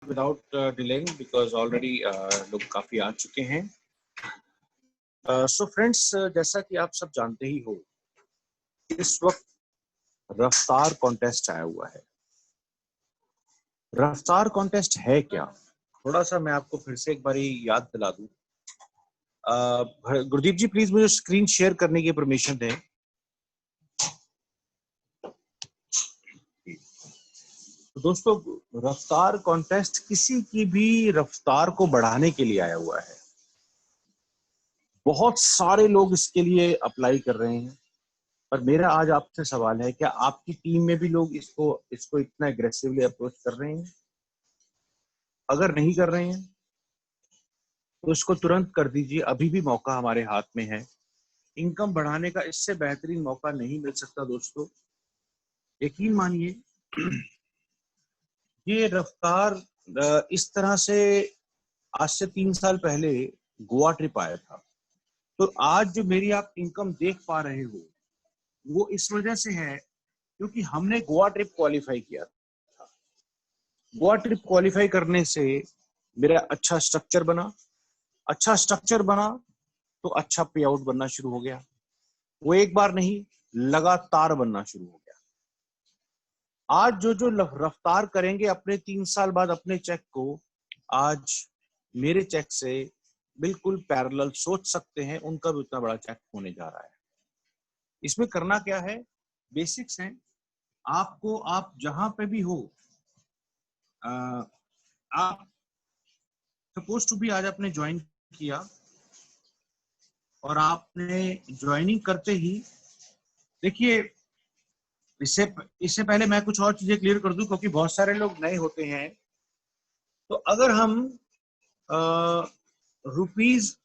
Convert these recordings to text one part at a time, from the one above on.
without delaying because already लोग काफी आ चुके हैं। सो फ्रेंड्स, जैसा कि आप सब जानते ही हो, इस वक्त रफ्तार कॉन्टेस्ट आया हुआ है। रफ्तार कॉन्टेस्ट है क्या? थोड़ा सा मैं आपको फिर से एक बारी याद दिला दूं। गुरदीप जी प्लीज मुझे स्क्रीन शेयर करने की परमिशन दें। तो दोस्तों, रफ्तार कॉन्टेस्ट किसी की भी रफ्तार को बढ़ाने के लिए आया हुआ है। बहुत सारे लोग इसके लिए अप्लाई कर रहे हैं, पर मेरा आज आपसे सवाल है, क्या आपकी टीम में भी लोग इसको इतना एग्रेसिवली अप्रोच कर रहे हैं? अगर नहीं कर रहे हैं तो इसको तुरंत कर दीजिए। अभी भी मौका हमारे हाथ में है। इनकम बढ़ाने का इससे बेहतरीन मौका नहीं मिल सकता दोस्तों। यकीन मानिए, ये रफ्तार इस तरह से आज से 3 साल पहले गोवा ट्रिप आया था। तो आज जो मेरी आप इनकम देख पा रहे हो, वो इस वजह से है क्योंकि हमने गोवा ट्रिप क्वालिफाई किया था। गोवा ट्रिप क्वालिफाई करने से मेरा अच्छा स्ट्रक्चर बना। अच्छा स्ट्रक्चर बना तो अच्छा पे आउट बनना शुरू हो गया। वो एक बार नहीं, लगातार बनना शुरू हो गया। आज जो रफ्तार करेंगे अपने 3 साल बाद अपने चेक को, आज मेरे चेक से बिल्कुल पैरेलल सोच सकते हैं, उनका भी उतना बड़ा चेक होने जा रहा है। इसमें करना क्या है? बेसिक्स हैं। आपको, आप जहां पे भी हो, आप सपोज टू भी आज आपने ज्वाइन किया और आपने ज्वाइनिंग करते ही, देखिए, इससे पहले मैं कुछ और चीजें क्लियर कर दूं क्योंकि बहुत सारे लोग नए होते हैं। तो अगर हम रुपीज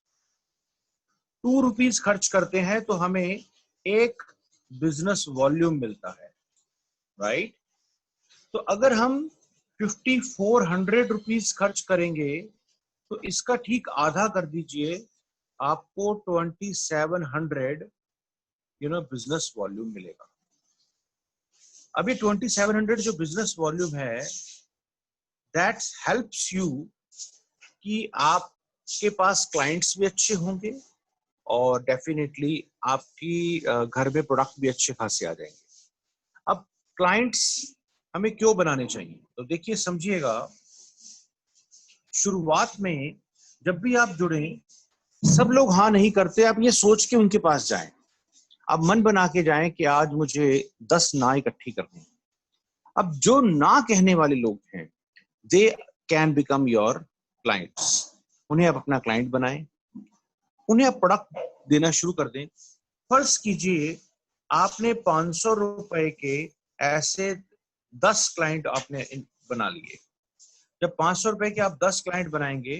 2 रुपीज खर्च करते हैं तो हमें एक बिजनेस वॉल्यूम मिलता है, राइट? तो अगर हम 5400 रुपीज खर्च करेंगे तो इसका ठीक आधा कर दीजिए, आपको 2700 बिजनेस वॉल्यूम मिलेगा। अभी 2700 जो बिजनेस वॉल्यूम है, दैट हेल्प्स यू कि आपके पास क्लाइंट्स भी अच्छे होंगे और डेफिनेटली आपकी घर में प्रोडक्ट भी अच्छे खासे आ जाएंगे। अब क्लाइंट्स हमें क्यों बनाने चाहिए? तो देखिए, समझिएगा, शुरुआत में जब भी आप जुड़े, सब लोग हाँ नहीं करते। आप ये सोच के उनके पास जाएं, आप मन बना के जाएं कि आज मुझे 10 ना इकट्ठी करनी है। अब जो ना कहने वाले लोग हैं, they can become your clients. उन्हें आप अपना क्लाइंट बनाएं, उन्हें आप प्रोडक्ट देना शुरू कर दें। फर्ज कीजिए आपने 500 रुपए के ऐसे 10 क्लाइंट आपने बना लिए। जब 500 रुपए के आप 10 क्लाइंट बनाएंगे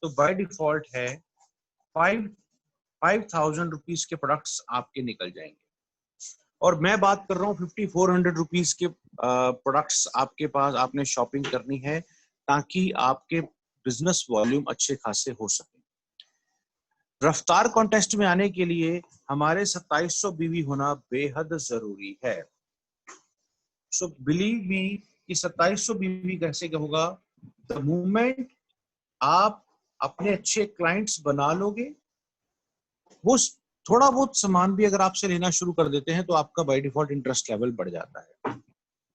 तो बाय डिफॉल्ट है 5000 रुपीज के प्रोडक्ट्स आपके निकल जाएंगे। और मैं बात कर रहा हूँ 5400 रुपीज के प्रोडक्ट्स आपके पास आपने शॉपिंग करनी है ताकि आपके बिजनेस वॉल्यूम अच्छे खासे हो सके। रफ्तार कॉन्टेस्ट में आने के लिए हमारे 2700 बीवी होना बेहद जरूरी है। सो बिलीव मी कि 2700 बीवी कैसे होगा? द मोमेंट आप अपने अच्छे क्लाइंट्स बना लोगे, वो थोड़ा बहुत सामान भी अगर आपसे लेना शुरू कर देते हैं तो आपका बाय डिफॉल्ट इंटरेस्ट लेवल बढ़ जाता है।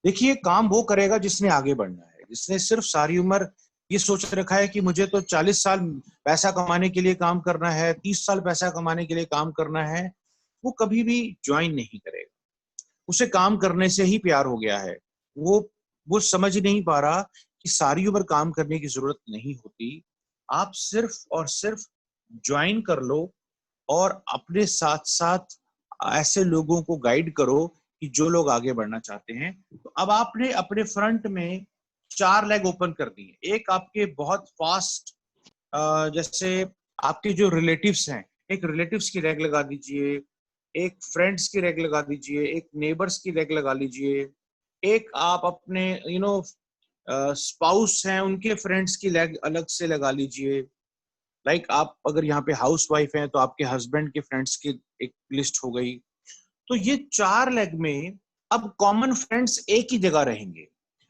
देखिए, काम वो करेगा जिसने आगे बढ़ना है, जिसने सिर्फ सारी उम्र ये सोच रखा है कि मुझे तो 40 साल पैसा कमाने के लिए काम करना है, 30 साल पैसा कमाने के लिए काम करना है, वो कभी भी ज्वाइन नहीं करेगा। उसे काम करने से ही प्यार हो गया है। वो समझ नहीं पा रहा कि सारी उम्र काम करने की जरूरत नहीं होती। आप सिर्फ और सिर्फ ज्वाइन कर लो और अपने साथ साथ ऐसे लोगों को गाइड करो कि जो लोग आगे बढ़ना चाहते हैं। तो अब आपने अपने फ्रंट में 4 लेग ओपन कर दिए। एक आपके बहुत फास्ट, जैसे आपके जो रिलेटिव्स हैं, एक रिलेटिव्स की लेग लगा दीजिए, एक फ्रेंड्स की लेग लगा दीजिए, एक नेबर्स की लेग लगा लीजिए, एक आप अपने स्पाउस हैं उनके फ्रेंड्स की लेग अलग से लगा लीजिए। लाइक आप अगर यहाँ पे हाउस वाइफ हैं तो आपके हस्बैंड के फ्रेंड्स की एक लिस्ट हो गई। तो ये 4 लेग में अब कॉमन फ्रेंड्स एक ही जगह रहेंगे।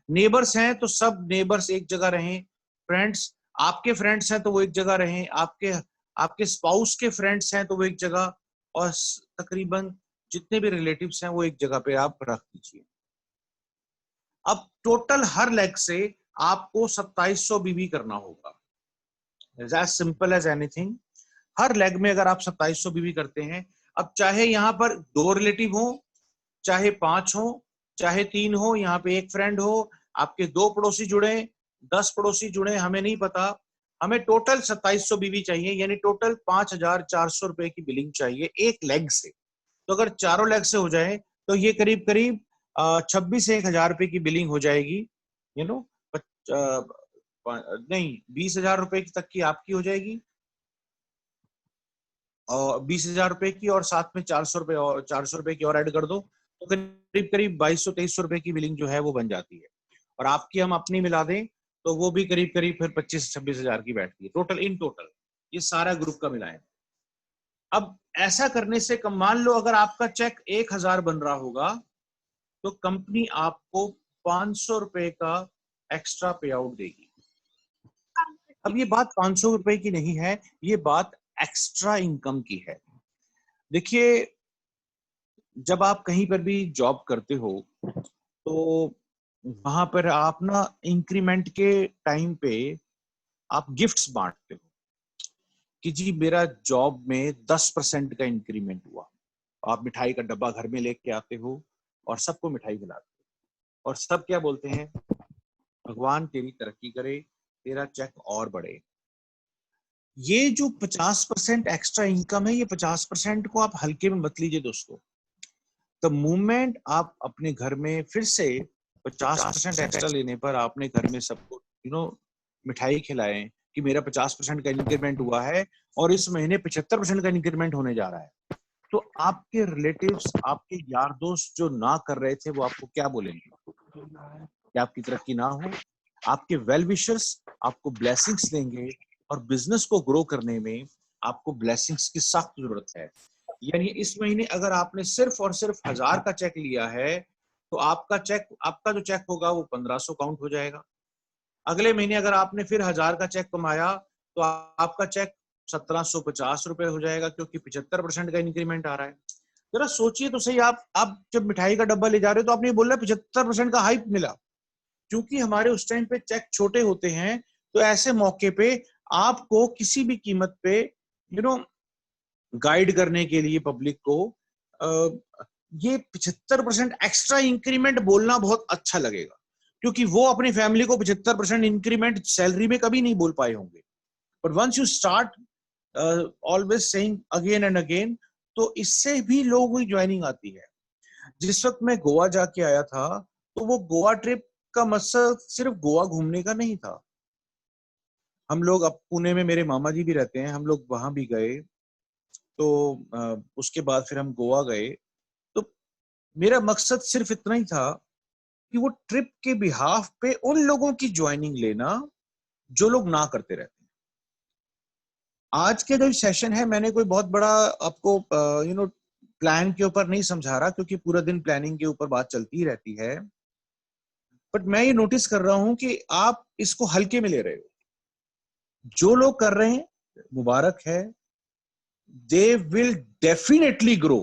नेबर्स हैं तो सब नेबर्स एक जगह रहें, फ्रेंड्स, आपके फ्रेंड्स हैं तो वो एक जगह रहें, आपके आपके स्पाउस के फ्रेंड्स हैं तो वो एक जगह, और तकरीबन जितने भी रिलेटिव्स हैं वो एक जगह पे आप रख दीजिए। अब टोटल हर लेग से आपको 2700 बीबी करना होगा, एज सिंपल एज एनीथिंग। हर लेग में अगर आप 2700 बीबी करते हैं, अब चाहे यहाँ पर 2 रिलेटिव हो, चाहे 5 हो, चाहे 3 हो, यहाँ पे एक फ्रेंड हो, आपके 2 पड़ोसी जुड़े, 10 पड़ोसी जुड़े, हमें नहीं पता, हमें टोटल 2700 बीबी चाहिए, यानी टोटल 5400 रुपए की बिलिंग चाहिए एक लेग से। तो अगर चारों लेग से हो जाए तो ये करीब करीब 26-1000 रुपए की बिलिंग हो जाएगी, यू नो, नहीं 20,000 रुपए तक की आपकी हो जाएगी, और 20,000 रुपए की, और साथ में 400 रुपए और 400 रुपए की और ऐड कर दो, तो करीब करीब 2200-2300 रुपए की बिलिंग जो है वो बन जाती है। और आपकी हम अपनी मिला दें तो वो भी करीब करीब फिर 25-26,000 की बैठती है टोटल, इन टोटल ये सारा ग्रुप का मिलाएं। अब ऐसा करने से कम, मान लो अगर आपका चेक 1000 बन रहा होगा तो कंपनी आपको 500 रुपए का एक्स्ट्रा पे आउट देगी। अब ये बात 500 रुपए की नहीं है, ये बात एक्स्ट्रा इनकम की है। देखिए, जब आप कहीं पर भी जॉब करते हो तो वहां पर आप ना इंक्रीमेंट के टाइम पे आप गिफ्ट्स बांटते हो कि जी मेरा जॉब में 10% का इंक्रीमेंट हुआ। आप मिठाई का डब्बा घर में लेके आते हो और सबको मिठाई खिलाते हो, और सब क्या बोलते हैं, भगवान तेरी तरक्की करे, तेरा चेक और बढ़े। ये जो 50% एक्स्ट्रा इनकम है, ये 50% को आप हल्के में मत लीजिए दोस्तों। द मूवमेंट आप अपने घर में फिर से 50% एक्स्ट्रा लेने पर आपने घर में सबको मिठाई खिलाएं कि मेरा 50% का इंक्रीमेंट हुआ है और इस महीने 75% का इंक्रीमेंट होने जा रहा है, तो आपके रिलेटिव्स, आपके यार दोस्त जो ना कर रहे थे वो आपको क्या बोलेंगे कि आपकी तरक्की ना हो? आपके वेल विशर्स आपको ब्लेसिंग्स देंगे, और बिजनेस को ग्रो करने में आपको ब्लेसिंग्स की सख्त जरूरत है। यानी इस महीने अगर आपने सिर्फ और सिर्फ 1000 का चेक लिया है तो आपका जो चेक होगा वो 1500 काउंट हो जाएगा। अगले महीने अगर आपने फिर 1000 का चेक कमाया तो आपका चेक 1750 रुपए हो जाएगा, क्योंकि 75% का इंक्रीमेंट आ रहा है। जरा सोचिए तो सही, आप जब मिठाई का डब्बा ले जा रहे हो तो आपने बोल रहा 75% का हाइप मिला, क्योंकि हमारे उस टाइम पे चेक छोटे होते हैं। तो ऐसे मौके पे आपको किसी भी कीमत पे गाइड करने के लिए पब्लिक को ये 75% एक्स्ट्रा इंक्रीमेंट बोलना बहुत अच्छा लगेगा, क्योंकि वो अपनी फैमिली को 75% इंक्रीमेंट सैलरी में कभी नहीं बोल पाए होंगे। But once you start always saying again and again, तो इससे भी लोगों की ज्वाइनिंग आती है। जिस वक्त मैं गोवा जाके आया था तो वो गोवा ट्रिप का मकसद सिर्फ गोवा घूमने का नहीं था। हम लोग, अब पुणे में मेरे मामा जी भी रहते हैं, हम लोग वहां भी गए, तो उसके बाद फिर हम गोवा गए। तो मेरा मकसद सिर्फ इतना ही था कि वो ट्रिप के बिहाफ पे उन लोगों की ज्वाइनिंग लेना जो लोग ना करते रहते हैं। आज के जो सेशन है, मैंने कोई बहुत बड़ा आपको प्लान के ऊपर नहीं समझा रहा, क्योंकि पूरा दिन प्लानिंग के ऊपर बात चलती ही रहती है। बट मैं ये नोटिस कर रहा हूं कि आप इसको हल्के में ले रहे हो। जो लोग कर रहे हैं मुबारक है, दे विल डेफिनेटली ग्रो।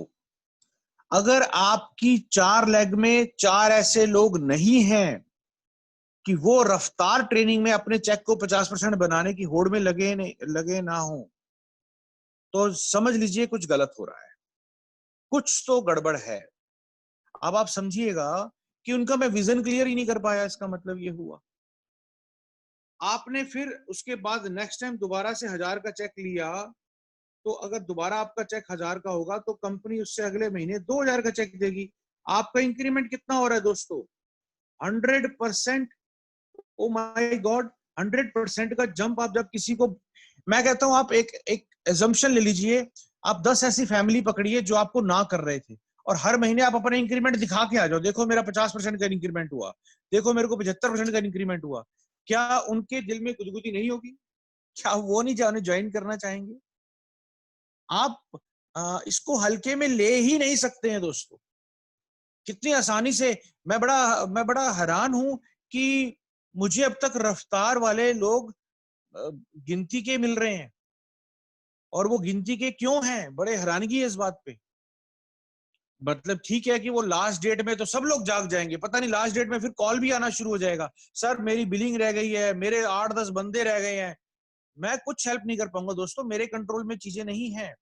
अगर आपकी 4 लेग में 4 ऐसे लोग नहीं हैं कि वो रफ्तार ट्रेनिंग में अपने चेक को 50% बनाने की होड़ में लगे ना हो, तो समझ लीजिए कुछ गलत हो रहा है, कुछ तो गड़बड़ है। अब आप समझिएगा कि उनका मैं विजन क्लियर ही नहीं कर पाया, इसका मतलब ये हुआ। आपने फिर उसके बाद नेक्स्ट टाइम दोबारा से 1000 का चेक लिया, तो अगर दोबारा आपका चेक 1000 का होगा तो कंपनी उससे अगले महीने 2000 का चेक देगी। आपका इंक्रीमेंट कितना हो रहा है दोस्तों? 100%। ओ माय गॉड, 100% का जंप। आप जब किसी को, मैं कहता हूं आप एक एजम्पशन ले लीजिए, आप 10 ऐसी फैमिली पकड़िए जो आपको ना कर रहे थे, और हर महीने आप अपने इंक्रीमेंट दिखा के आ जाओ, देखो मेरा 50% का इंक्रीमेंट हुआ, देखो मेरे को 75% का इंक्रीमेंट हुआ। क्या उनके दिल में गुदगुदी नहीं होगी? क्या वो नहीं जाने ज्वाइन करना चाहेंगे? आप इसको हल्के में ले ही नहीं सकते हैं दोस्तों। कितनी आसानी से, मैं बड़ा हैरान हूं कि मुझे अब तक रफ्तार वाले लोग गिनती के मिल रहे हैं, और वो गिनती के क्यों हैं, बड़े हैरानगी है इस बात पे। मतलब ठीक है कि वो लास्ट डेट में तो सब लोग जाग जाएंगे, पता नहीं लास्ट डेट में फिर कॉल भी आना शुरू हो जाएगा, सर मेरी बिलिंग रह गई है, मेरे 8-10 बंदे रह गए हैं। मैं कुछ हेल्प नहीं कर पाऊंगा दोस्तों, मेरे कंट्रोल में चीजें नहीं है।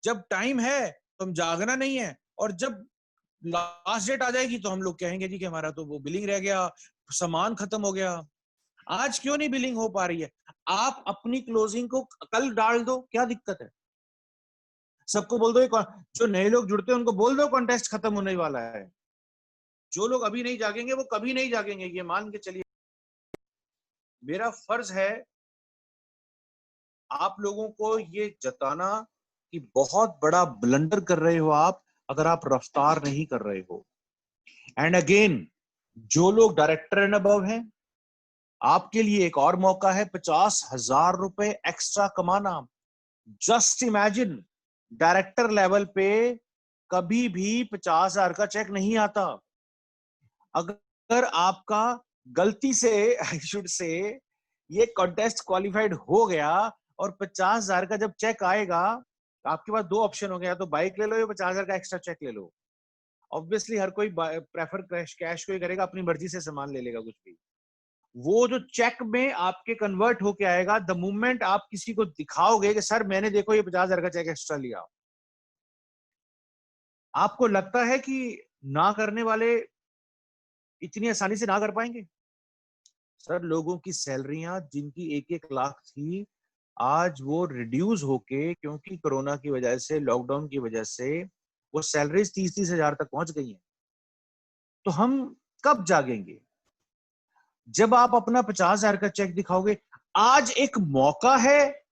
जब टाइम है तो हम जागना नहीं है, और जब लास्ट डेट आ जाएगी तो हम लोग कहेंगे जी कि हमारा तो वो बिलिंग रह गया, सामान खत्म हो गया। आज क्यों नहीं बिलिंग हो पा रही है? आप अपनी क्लोजिंग को कल डाल दो, क्या दिक्कत है? सबको बोल दो, जो नए लोग जुड़ते हैं उनको बोल दो कॉन्टेस्ट खत्म होने वाला है। जो लोग अभी नहीं जागेंगे वो कभी नहीं जागेंगे, ये मान के चलिए। मेरा फर्ज है आप लोगों को ये जताना कि बहुत बड़ा ब्लंडर कर रहे हो आप अगर आप रफ्तार नहीं कर रहे हो। एंड अगेन, जो लोग डायरेक्टर एंड अबव हैं, आपके लिए एक और मौका है 50,000 रुपए एक्स्ट्रा कमाना। जस्ट इमेजिन, डायरेक्टर लेवल पे कभी भी 50,000 का चेक नहीं आता। अगर आपका गलती से, आई शुड से, ये कॉन्टेस्ट क्वालिफाइड हो गया और 50,000 का जब चेक आएगा तो आपके पास दो ऑप्शन हो गया, तो बाइक ले लो या 50,000 का एक्स्ट्रा चेक ले लो। ऑब्वियसली हर कोई प्रेफर कैश को ही करेगा, अपनी मर्जी से सामान ले लेगा कुछ भी। वो जो चेक में आपके कन्वर्ट होके आएगा, द मोमेंट आप किसी को दिखाओगे कि सर मैंने देखो ये 50,000 का चेक एक्स्ट्रा लिया, आपको लगता है कि ना करने वाले इतनी आसानी से ना कर पाएंगे? सर लोगों की सैलरियां जिनकी 1-1 लाख थी, आज वो रिड्यूस होके, क्योंकि कोरोना की वजह से, लॉकडाउन की वजह से, वो सैलरीज 30-30 हजार तक पहुंच गई हैं। तो हम कब जागेंगे? जब आप अपना 50,000 का चेक दिखाओगे। आज एक मौका है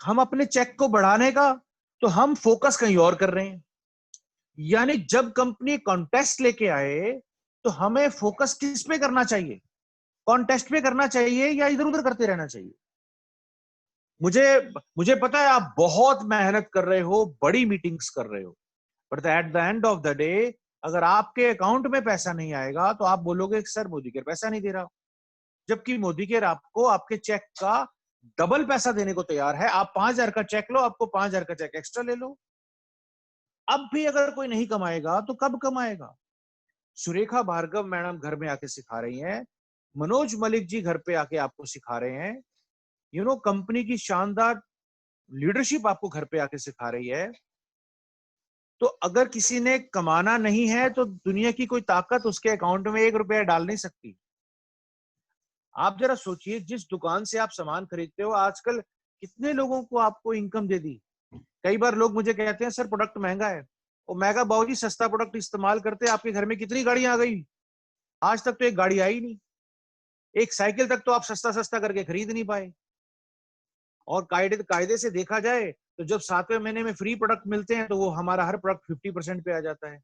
हम अपने चेक को बढ़ाने का, तो हम फोकस कहीं और कर रहे हैं। यानी जब कंपनी कॉन्टेस्ट लेके आए तो हमें फोकस किस पे करना चाहिए? कॉन्टेस्ट पे करना चाहिए या इधर उधर करते रहना चाहिए? मुझे मुझे पता है आप बहुत मेहनत कर रहे हो, बड़ी मीटिंग्स कर रहे हो, but at the end of the day अगर आपके अकाउंट में पैसा नहीं आएगा तो आप बोलोगे सर मोदी केयर पैसा नहीं दे रहा, जबकि मोदी केयर आपको आपके चेक का डबल पैसा देने को तैयार है। आप 5,000 का चेक लो, आपको 5,000 का चेक एक्स्ट्रा ले लो। अब भी अगर कोई नहीं कमाएगा तो कब कमाएगा? सुरेखा भार्गव मैडम घर में आके सिखा रही हैं, मनोज मलिक जी घर पे आके आपको सिखा रहे हैं, कंपनी की शानदार लीडरशिप आपको घर पे आके सिखा रही है। तो अगर किसी ने कमाना नहीं है तो दुनिया की कोई ताकत उसके अकाउंट में 1 रुपया डाल नहीं सकती। आप जरा सोचिए, जिस दुकान से आप सामान खरीदते हो आजकल कितने लोगों को आपको इनकम दे दी। कई बार लोग मुझे कहते हैं सर प्रोडक्ट महंगा है, और महंगा बाबूजी, सस्ता प्रोडक्ट इस्तेमाल करते आपके घर में कितनी गाड़ियां आ गई, आज तक तो एक गाड़ी आई नहीं। एक साइकिल तक तो आप सस्ता सस्ता करके खरीद नहीं पाए। और कायदे से देखा जाए तो जब 7वें महीने में फ्री प्रोडक्ट मिलते हैं तो वो हमारा हर प्रोडक्ट 50% पे आ जाता है।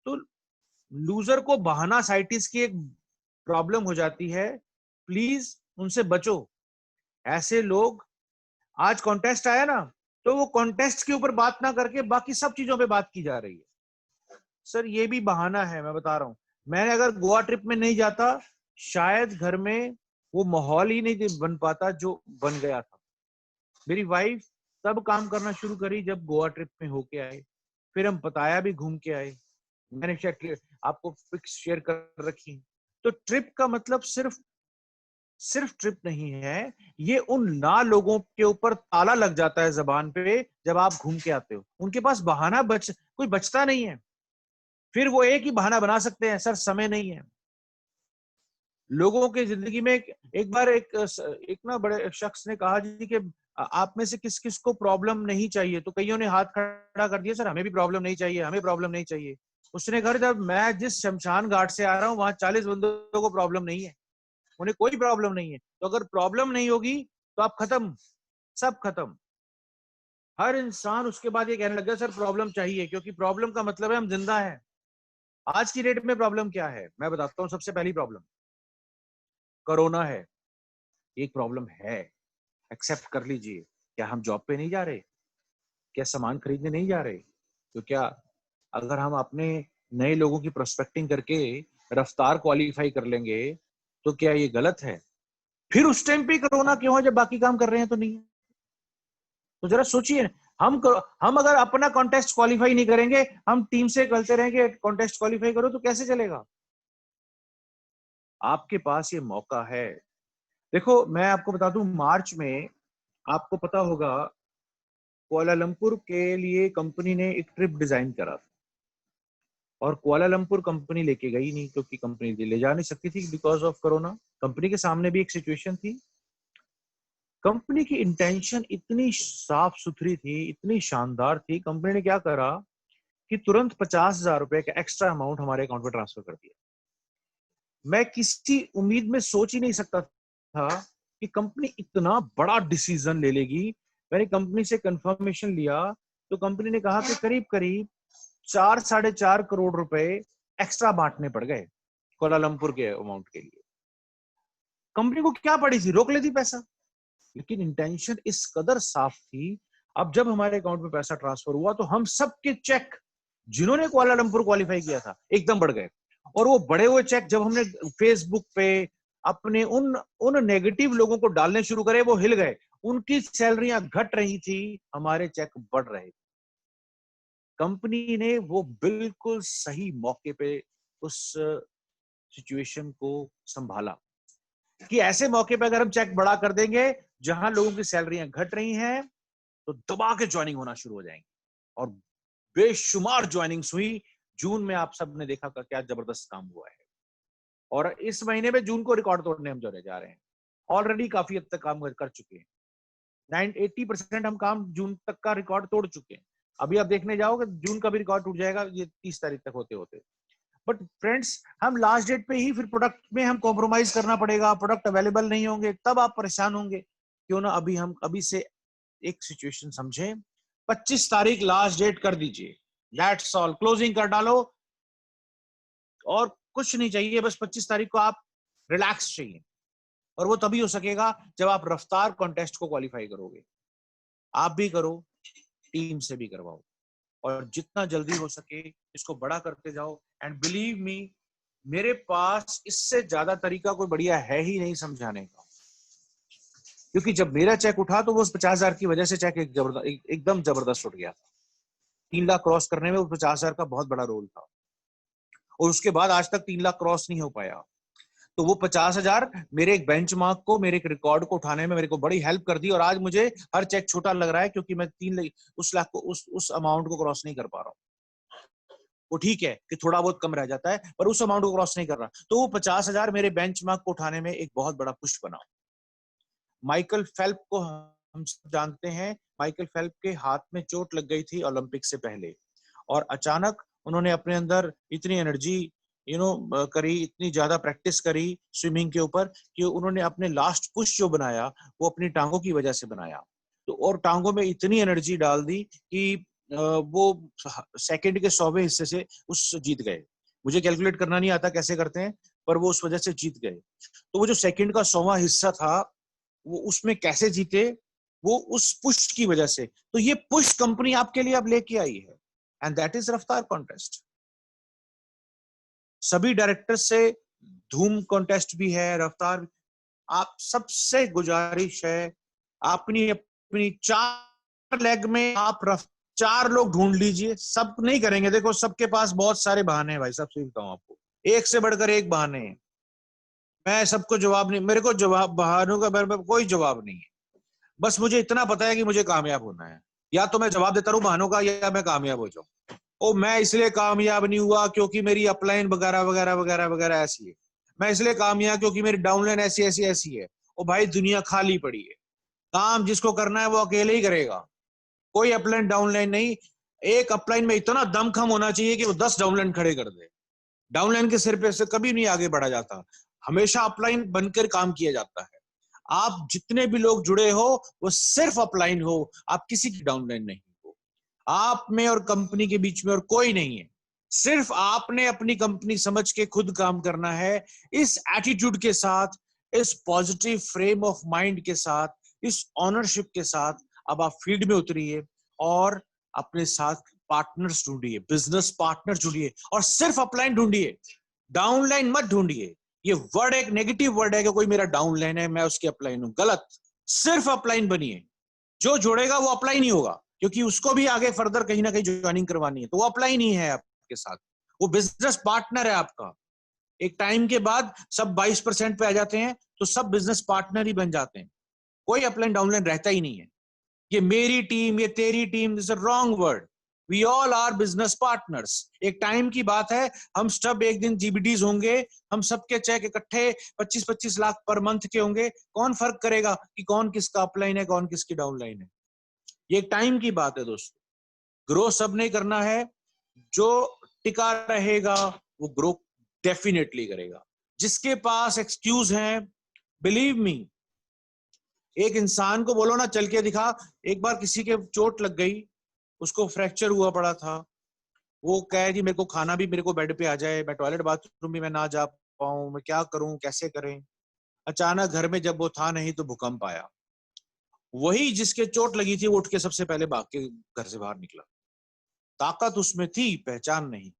तो लूजर को बहाना साइटिस की एक प्रॉब्लम हो जाती है, प्लीज उनसे बचो। ऐसे लोग, आज कॉन्टेस्ट आया ना, तो वो कॉन्टेस्ट के ऊपर बात ना करके बाकी सब चीजों पे बात की जा रही है। सर ये भी बहाना है, मैं बता रहा हूं। मैंने अगर गोवा ट्रिप में नहीं जाता, शायद घर में वो माहौल ही नहीं बन पाता जो बन गया था। मेरी वाइफ तब काम करना शुरू करी जब गोवा ट्रिप में होके आए, फिर हम पताया भी घूम के आए। मैंने आपको पिक्स शेयर कर रखी। तो ट्रिप का मतलब सिर्फ सिर्फ ट्रिप नहीं है, ये उन ना लोगों के ऊपर ताला लग जाता है जबान पे जब आप घूम के आते हो। उनके पास बहाना कोई बचता नहीं है। फिर वो एक ही बहाना बना सकते हैं, सर समय नहीं है। लोगों की जिंदगी में एक बार एक ना बड़े शख्स ने कहा जी कि आप में से किस किस को प्रॉब्लम नहीं चाहिए, तो कईयों ने हाथ खड़ा कर दिया, सर हमें भी प्रॉब्लम नहीं चाहिए, हमें प्रॉब्लम नहीं चाहिए। उसने कहा जब मैं जिस शमशान घाट से आ रहा हूँ वहां 40 बंदों को प्रॉब्लम नहीं है, उन्हें कोई प्रॉब्लम नहीं है। तो अगर प्रॉब्लम नहीं होगी तो आप खत्म, सब खत्म। हर इंसान उसके बाद ये कहने लग गया सर प्रॉब्लम चाहिए, क्योंकि प्रॉब्लम का मतलब है हम जिंदा हैं। आज की डेट में प्रॉब्लम क्या है मैं बताता हूँ। सबसे पहली प्रॉब्लम कोरोना है, एक प्रॉब्लम है, एक्सेप्ट कर लीजिए। क्या हम जॉब पे नहीं जा रहे? क्या सामान खरीदने नहीं जा रहे? तो क्या अगर हम अपने नए लोगों की प्रोस्पेक्टिंग करके रफ्तार क्वालिफाई कर लेंगे तो क्या ये गलत है? फिर उस टाइम पे कोरोना क्यों है जब बाकी काम कर रहे हैं तो नहीं है? तो जरा सोचिए, हम अगर अपना कॉन्टेस्ट क्वालिफाई नहीं करेंगे, हम टीम से कहते रहेंगे कॉन्टेस्ट क्वालिफाई करो, तो कैसे चलेगा? आपके पास ये मौका है। देखो मैं आपको बता दूं, मार्च में आपको पता होगा कुआलालंपुर के लिए कंपनी ने एक ट्रिप डिजाइन करा था, और कुआलालंपुर कंपनी लेके गई नहीं क्योंकि कंपनी ले जा नहीं सकती थी बिकॉज ऑफ कोरोना। कंपनी के सामने भी एक सिचुएशन थी। कंपनी की इंटेंशन इतनी साफ सुथरी थी, इतनी शानदार थी, कंपनी ने क्या करा कि तुरंत 50,000 रुपए का एक्स्ट्रा अमाउंट हमारे अकाउंट में ट्रांसफर कर दिया। मैं किसी उम्मीद में सोच ही नहीं सकता था कि कंपनी इतना बड़ा डिसीजन ले लेगी। मैंने कंपनी से कंफर्मेशन लिया तो कंपनी ने कहा कि करीब करीब 4-4.5 करोड़ रुपए एक्स्ट्रा बांटने पड़ गए कोलालमपुर के अमाउंट के लिए। कंपनी को क्या पड़ी थी, रोक लेती पैसा, लेकिन इंटेंशन इस कदर साफ थी। अब जब हमारे अकाउंट में पैसा ट्रांसफर हुआ तो हम सबके चेक जिन्होंने कुआलालंपुर क्वालिफाई किया था एकदम बढ़ गए, और वो बढ़े हुए चेक जब हमने फेसबुक पे अपने उन नेगेटिव लोगों को डालने शुरू करे, वो हिल गए। उनकी सैलरियां घट रही थी, हमारे चेक बढ़ रहे थे। कंपनी ने वो बिल्कुल सही मौके पे उस सिचुएशन को संभाला कि ऐसे मौके पे अगर हम चेक बढ़ा कर देंगे, जहां लोगों की सैलरियां घट रही हैं, तो दबा के ज्वाइनिंग होना शुरू हो जाएंगी। और बेशुमार ज्वाइनिंग्स हुई। जून में आप सब ने देखा क्या जबरदस्त काम हुआ है, और इस महीने में जून को रिकॉर्ड तोड़ने हम जो जा रहे हैं। ऑलरेडी काफी हद तक काम कर चुके हैं, 80% हम काम जून तक का रिकॉर्ड तोड़ चुके हैं। अभी आप देखने जाओगे जून का भी रिकॉर्ड टूट जाएगा ये 30 तारीख तक होते होते। बट फ्रेंड्स, हम लास्ट डेट पे ही फिर प्रोडक्ट में हम कॉम्प्रोमाइज करना पड़ेगा, प्रोडक्ट अवेलेबल नहीं होंगे, तब आप परेशान होंगे। क्यों ना हम अभी से एक सिचुएशन समझें। 25 तारीख लास्ट डेट कर दीजिए, दैट्स ऑल, क्लोजिंग कर डालो, और कुछ नहीं चाहिए, बस 25 तारीख को आप रिलैक्स चाहिए। और वो तभी हो सकेगा जब आप रफ्तार कॉन्टेस्ट को क्वालिफाई करोगे। आप भी करो, टीम से भी करवाओ, और जितना जल्दी हो सके इसको बड़ा करते जाओ। एंड बिलीव मी, मेरे पास इससे ज्यादा तरीका कोई बढ़िया है ही नहीं समझाने का। क्योंकि जब मेरा चेक उठा तो वो उस 50,000 की वजह से चेक एकदम जबरदस्त उठ गया। 3 लाख क्रॉस करने में उस 50,000 का बहुत बड़ा रोल था, और उसके बाद आज तक 3 लाख क्रॉस नहीं हो पाया। तो वो 50,000 मेरे एक बेंचमार्क को, मेरे एक रिकॉर्ड को उठाने में मेरे को बड़ी हेल्प कर दी। और आज मुझे हर चेक छोटा लग रहा है क्योंकि मैं 3 उस लाख को, उस अमाउंट को क्रॉस नहीं कर पा रहा हूँ। वो ठीक है कि थोड़ा बहुत कम रह जाता है, पर उस अमाउंट को क्रॉस नहीं कर रहा। तो वो 50,000 मेरे बेंचमार्क को उठाने में एक बहुत बड़ा पुश बना। माइकल फेल्प को हम सब जानते हैं। माइकल फेल्प के हाथ में चोट लग गई थी ओलंपिक से पहले, और अचानक उन्होंने अपने अंदर इतनी एनर्जी करी, इतनी ज्यादा प्रैक्टिस करी स्विमिंग के ऊपर, कि उन्होंने अपने लास्ट पुश जो बनाया वो अपनी टांगों की वजह से बनाया। तो और टांगों में इतनी एनर्जी डाल दी कि वो सेकंड के 100वें हिस्से से उस जीत गए। मुझे कैलकुलेट करना नहीं आता कैसे करते हैं, पर वो उस वजह से जीत गए। तो वो जो सेकंड का 100वां हिस्सा था, वो उसमें कैसे जीते? वो उस पुश की वजह से। तो ये पुश कंपनी आपके लिए अब लेके आई है, एंड दैट इज रफ्तार कॉन्टेस्ट। सभी डायरेक्टर्स से धूम कॉन्टेस्ट भी है, रफ्तार। आप सबसे गुजारिश है, अपनी अपनी 4 लेग में आप 4 लोग ढूंढ लीजिए। सब नहीं करेंगे, देखो सबके पास बहुत सारे बहाने हैं भाई, सब सही बताऊं आपको, एक से बढ़कर एक बहाने हैं। मैं सबको जवाब नहीं, मेरे को जवाब बहानों का मेरे को कोई जवाब नहीं है। बस मुझे इतना पता है कि मुझे कामयाब होना है। या तो मैं जवाब देता रहूं बहानों का, या मैं कामयाब हो जाऊं। ओ मैं इसलिए कामयाब नहीं हुआ क्योंकि मेरी अपलाइन वगैरह वगैरह वगैरह वगैरह ऐसी है। मैं इसलिए कामयाब क्योंकि मेरी डाउनलाइन ऐसी ऐसी ऐसी है। ओ भाई, दुनिया खाली पड़ी है, काम जिसको करना है वो अकेले ही करेगा। कोई अपलाइन डाउनलाइन नहीं। एक अपलाइन में इतना दमखम होना चाहिए कि वो 10 डाउनलाइन खड़े कर दे। डाउनलाइन के सिर पे से कभी नहीं आगे बढ़ा जाता, हमेशा अपलाइन बनकर काम किया जाता है। आप जितने भी लोग जुड़े हो वो सिर्फ अपलाइन हो, आप किसी की डाउनलाइन नहीं हो। आप में और कंपनी के बीच में और कोई नहीं है। सिर्फ आपने अपनी कंपनी समझ के खुद काम करना है। इस एटीट्यूड के साथ, इस पॉजिटिव फ्रेम ऑफ माइंड के साथ, इस ऑनरशिप के साथ अब आप फील्ड में उतरिए, और अपने साथ पार्टनर्स ढूंढिए, बिजनेस पार्टनर ढूंढिए, और सिर्फ अपलाइन ढूंढिए। डाउनलाइन मत ढूंढिए। ये वर्ड एक नेगेटिव वर्ड है कि कोई मेरा डाउनलाइन है, मैं उसकी अपलाइन हूं, गलत। सिर्फ अपलाइन बनिए। जो जुड़ेगा वो अप्लाई नहीं होगा, क्योंकि उसको भी आगे फर्दर कहीं ना कहीं ज्वाइनिंग करवानी है, तो वो अप्लाई नहीं है आपके साथ, वो बिजनेस पार्टनर है आपका। एक टाइम के बाद सब 22% पे आ जाते हैं, तो सब बिजनेस पार्टनर ही बन जाते हैं, कोई अपलाइन डाउनलाइन रहता ही नहीं है। ये मेरी टीम, ये तेरी team, this is wrong word. We all are business partners. एक टाइम की बात है, हम सब एक दिन जीबीडीज होंगे, हम सबके चेक इकट्ठे 25-25 लाख पर मंथ के होंगे। कौन फर्क करेगा कि कौन किसका अपलाइन है, कौन किसकी डाउनलाइन है? ये एक टाइम की बात है दोस्तों। ग्रो सब नहीं करना है, जो टिका रहेगा वो ग्रो डेफिनेटली करेगा। जिसके पास एक्सक्यूज है, बिलीव मी, एक इंसान को बोलो ना चल के दिखा। एक बार किसी के चोट लग गई, उसको फ्रैक्चर हुआ पड़ा था, वो कहे कि मेरे को खाना भी मेरे को बेड पे आ जाए, मैं टॉयलेट बाथरूम भी मैं ना जा पाऊं, मैं क्या करूं, कैसे करें। अचानक घर में जब वो था नहीं तो भूकंप आया। वही जिसके चोट लगी थी वो उठ के सबसे पहले भाग के घर से बाहर निकला। ताकत उसमें थी, पहचान नहीं।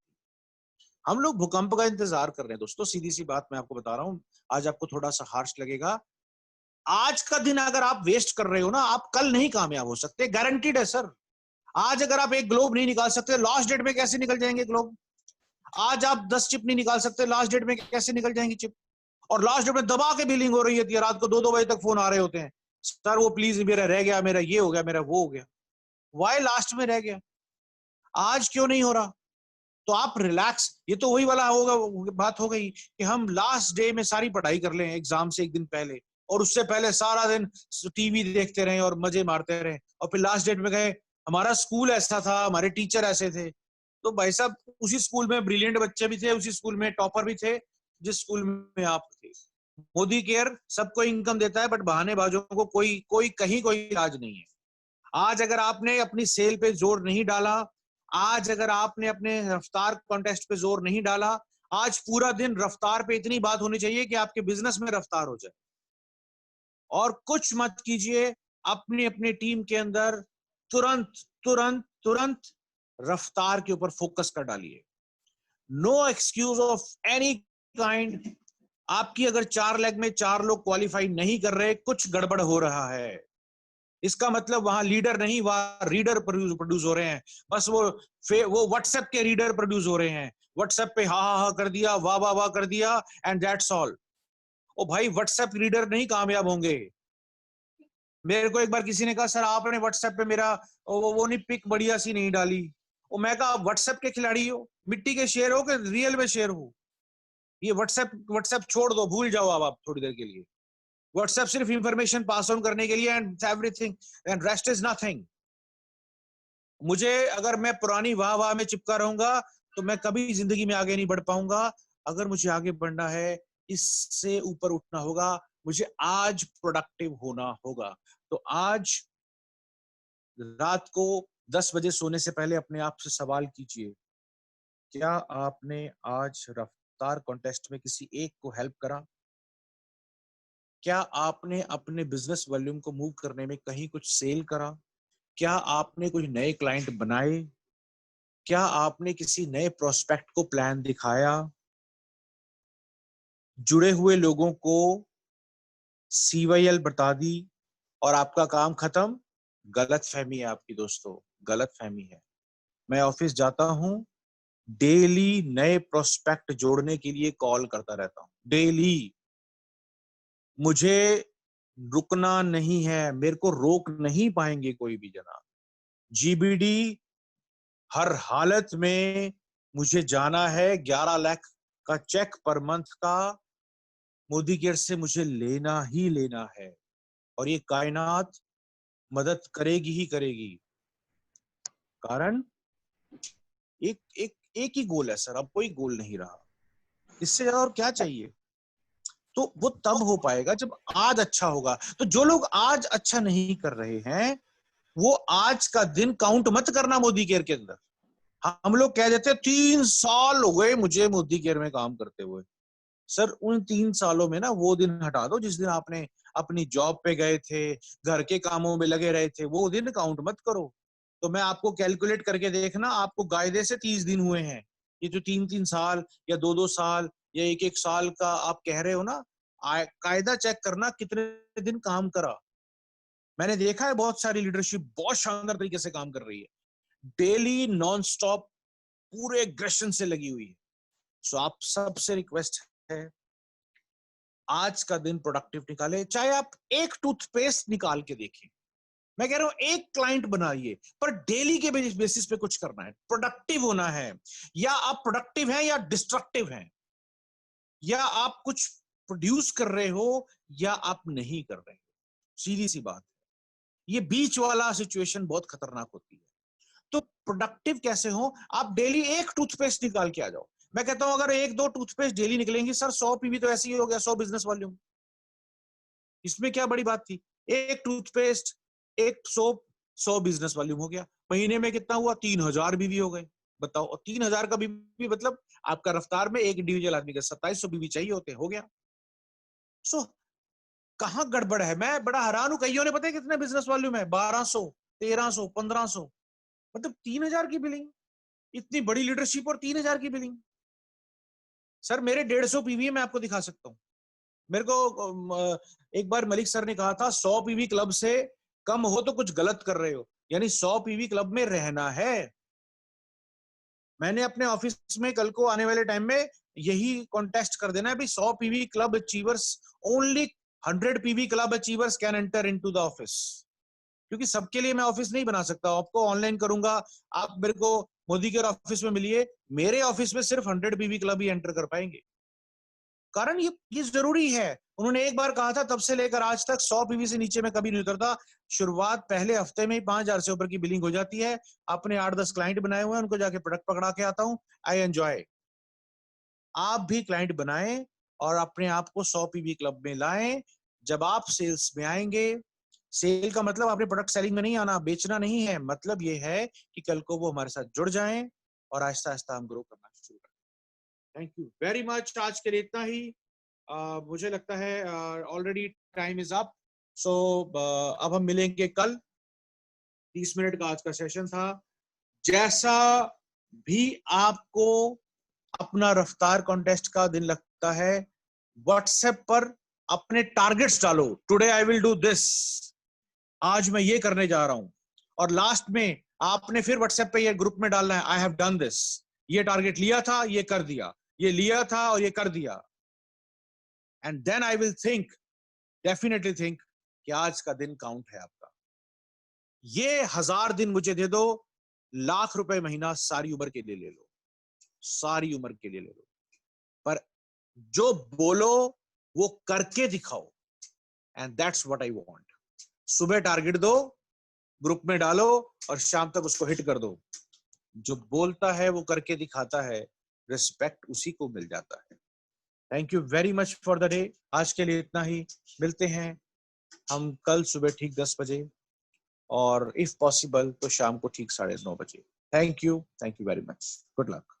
हम लोग भूकंप का इंतजार कर रहे हैं दोस्तों। सीधी सी बात मैं आपको बता रहा हूं, आज आपको थोड़ा सा हार्श लगेगा। आज का दिन अगर आप वेस्ट कर रहे हो ना, आप कल नहीं कामयाब हो सकते, गारंटीड है सर। आज अगर आप एक ग्लोब नहीं निकाल सकते, लास्ट डेट में कैसे निकल जाएंगे ग्लोब? आज आप 10 चिप नहीं निकाल सकते, लास्ट डेट में कैसे निकल जाएंगी चिप? और लास्ट डेट में दबा के बिलिंग हो रही होती है, रात को 2-2 बजे तक फोन आ रहे होते हैं, सर वो प्लीज मेरा रह गया, मेरा ये हो गया, मेरा वो हो गया। वाई लास्ट में रह गया? आज क्यों नहीं हो रहा? तो आप रिलैक्स। ये तो वही वाला होगा, बात हो गई कि हम लास्ट डे में सारी पढ़ाई कर लें एग्जाम से एक दिन पहले, और उससे पहले सारा दिन टीवी देखते रहे और मजे मारते रहे, और फिर लास्ट डेट में गए हमारा स्कूल ऐसा था, हमारे टीचर ऐसे थे। तो भाई साहब, उसी स्कूल में ब्रिलियंट बच्चे भी थे, उसी स्कूल में टॉपर भी थे जिस स्कूल में आप थे। मोदी केयर सबको इनकम देता है, बट बहानेबाजों को कोई कोई कहीं कोई इलाज नहीं है। आज अगर आपने अपनी सेल पे जोर नहीं डाला, आज अगर आपने अपने रफ्तार कॉन्टेस्ट पे जोर नहीं डाला, आज पूरा दिन रफ्तार पे इतनी बात होनी चाहिए कि आपके बिजनेस में रफ्तार हो जाए। और कुछ मत कीजिए, अपनी अपनी टीम के अंदर तुरंत तुरंत तुरंत रफ्तार के ऊपर फोकस कर डालिए। No excuse of any kind. आपकी अगर 4 लेग में 4 लोग क्वालिफाई नहीं कर रहे, कुछ गड़बड़ हो रहा है। इसका मतलब वहां लीडर नहीं, वहां रीडर प्रोड्यूस हो रहे हैं। बस वो व्हाट्सएप के रीडर प्रोड्यूस हो रहे हैं। व्हाट्सएप पे हा हा कर दिया, वाह वाह वाह कर दिया, एंड दैट्स ऑल। ओ भाई, व्हाट्सएप रीडर नहीं कामयाब होंगे। मेरे को एक बार किसी ने कहा, सर आपने व्हाट्सएप पे मेरा वो नहीं पिक बढ़िया सी नहीं डाली। और मैं कहा, व्हाट्सएप के खिलाड़ी हो, मिट्टी के शेर हो कि रियल में शेर हो? ये व्हाट्सएप व्हाट्सएप छोड़ दो, भूल जाओ आप थोड़ी देर के लिए। व्हाट्सएप सिर्फ इंफॉर्मेशन पास ऑन करने के लिए, and everything and rest is nothing. मुझे अगर मैं पुरानी वाह वाह में चिपका रहूंगा तो मैं कभी जिंदगी में आगे नहीं बढ़ पाऊंगा। अगर मुझे आगे बढ़ना है, इससे ऊपर उठना होगा, मुझे आज प्रोडक्टिव होना होगा। तो आज रात को 10 बजे सोने से पहले अपने आप से सवाल कीजिए, क्या आपने आज रफ्तार कॉन्टेस्ट में किसी एक को हेल्प करा? क्या आपने अपने बिजनेस वॉल्यूम को मूव करने में कहीं कुछ सेल करा? क्या आपने कोई नए क्लाइंट बनाए? क्या आपने किसी नए प्रोस्पेक्ट को प्लान दिखाया? जुड़े हुए लोगों को CYL बता दी और आपका काम खत्म? गलत फहमी है आपकी दोस्तों, गलत फहमी है। मैं ऑफिस जाता हूं, डेली नए प्रोस्पेक्ट जोड़ने के लिए कॉल करता रहता हूं, डेली। मुझे रुकना नहीं है, मेरे को रोक नहीं पाएंगे कोई भी जना। GBD हर हालत में मुझे जाना है। 11 लाख का चेक पर मंथ का मोदी केयर से मुझे लेना ही लेना है, और ये कायनात मदद करेगी ही करेगी। कारण एक एक एक ही गोल है सर, अब कोई गोल नहीं रहा। इससे ज्यादा और क्या चाहिए? तो वो तब हो पाएगा जब आज अच्छा होगा। तो जो लोग आज अच्छा नहीं कर रहे हैं, वो आज का दिन काउंट मत करना मोदी केयर के अंदर। हम लोग कह देते हैं 3 साल हो गए मुझे मोदी केयर में काम करते हुए। सर उन 3 सालों में ना वो दिन हटा दो जिस दिन आपने अपनी जॉब पे गए थे, घर के कामों में लगे रहे थे, वो दिन काउंट मत करो। तो मैं आपको कैलकुलेट करके देखना, आपको कायदे से 30 दिन हुए हैं। ये जो 3-3 साल या 2-2 साल या एक एक साल का आप कह रहे हो ना, कायदा चेक करना कितने दिन काम करा। मैंने देखा है बहुत सारी लीडरशिप बहुत शानदार तरीके से काम कर रही है, डेली नॉन स्टॉप पूरे एग्रेशन से लगी हुई है। सो आप सबसे रिक्वेस्ट है, आज का दिन प्रोडक्टिव निकाले, चाहे आप एक टूथपेस्ट निकाल के देखें। मैं कह रहा हूं एक क्लाइंट बनाइए, पर डेली के बेसिस पे कुछ करना है, प्रोडक्टिव होना है। या आप प्रोडक्टिव हैं या डिस्ट्रक्टिव हैं, या आप कुछ प्रोड्यूस कर रहे हो या आप नहीं कर रहे हो। सीधी सी बात है, ये बीच वाला सिचुएशन बहुत खतरनाक होती है। तो प्रोडक्टिव कैसे हो, आप डेली एक टूथपेस्ट निकाल के आ जाओ। मैं कहता हूं अगर एक दो टूथपेस्ट डेली निकलेंगी सर, 100 पीवी तो ऐसे ही हो गया, 100 बिजनेस वॉल्यूम। इसमें क्या बड़ी बात थी, एक टूथपेस्ट एक सोप 100 बिजनेस वॉल्यूम हो गया। महीने में कितना हुआ, 3000 बीवी हो गए। बताओ, और 3000 का बीवी मतलब आपका रफ्तार में एक इंडिविजुअल आदमी का 2700 बीवी चाहिए होते, हो गया। सो कहां गड़बड़ है, मैं बड़ा हैरान हूं। कईयों ने पता है कितने बिजनेस वॉल्यूम है, 1200, 1300, 1500, मतलब 3000 की बिलिंग। इतनी बड़ी लीडरशिप और 3000 की बिलिंग। सर मेरे 150 पीवी मैं आपको दिखा सकता हूं। मेरे को एक बार मलिक सर ने कहा था 100 पीवी क्लब से कम हो तो कुछ गलत कर रहे हो, यानी 100 पीवी क्लब में रहना है। मैंने अपने ऑफिस में कल को आने वाले टाइम में यही कॉन्टेस्ट कर देना है भी 100 PV club achievers, only 100 PV club achievers can enter into the office. क्योंकि सबके लिए मैं ऑफिस नहीं बना सकता, आपको ऑनलाइन करूंगा। आप मेरे को मोदी के ऑफिस में मिलिए, मेरे ऑफिस में सिर्फ 100 पीवी क्लब ही एंटर कर पाएंगे। कारण ये जरूरी है। उन्होंने एक बार कहा था, तब से लेकर आज तक 100 पीवी से नीचे में कभी नहीं उतरता। शुरुआत पहले हफ्ते में ही 5000 से ऊपर की बिलिंग हो जाती है। अपने 8-10 क्लाइंट बनाए हुए हैं, उनको जाके प्रोडक्ट पकड़ा के आता हूं, आई एंजॉय। आप भी क्लाइंट बनाएं और अपने आप को 100 पीवी क्लब में लाएं। जब आप सेल्स में आएंगे, सेल का मतलब आपने प्रोडक्ट सेलिंग में नहीं आना, बेचना नहीं है, मतलब ये है कि कल को वो हमारे साथ जुड़ जाएं और आहिस्ता आहिस्ता हम ग्रो करना शुरू करें। थैंक यू वेरी मच, आज के लिए इतना ही। मुझे लगता है ऑलरेडी टाइम इज अप। सो अब हम मिलेंगे कल। 30 मिनट का आज का सेशन था। जैसा भी आपको अपना रफ्तार कॉन्टेस्ट का दिन लगता है, व्हाट्सएप पर अपने टारगेट्स डालो। Today I will do this, आज मैं ये करने जा रहा हूं। और लास्ट में आपने फिर व्हाट्सएप पे ये ग्रुप में डालना है, आई हैव डन दिस, ये टारगेट लिया था, ये कर दिया, ये लिया था और ये कर दिया। And then I will think, definitely think कि आज का दिन काउंट है आपका। ये 1000 दिन मुझे दे दो, लाख रुपए महीना सारी उम्र के लिए ले लो, सारी उम्र के लिए ले लो। पर जो बोलो वो करके दिखाओ, and that's what I want. सुबह टारगेट दो, ग्रुप में डालो और शाम तक उसको हिट कर दो। जो बोलता है वो करके दिखाता है, रिस्पेक्ट उसी को मिल जाता है। Thank you very much for the day. आज के लिए इतना ही, मिलते हैं हम कल सुबह ठीक 10 बजे, और इफ पॉसिबल तो शाम को ठीक 9:30 बजे। Thank you very much, good luck.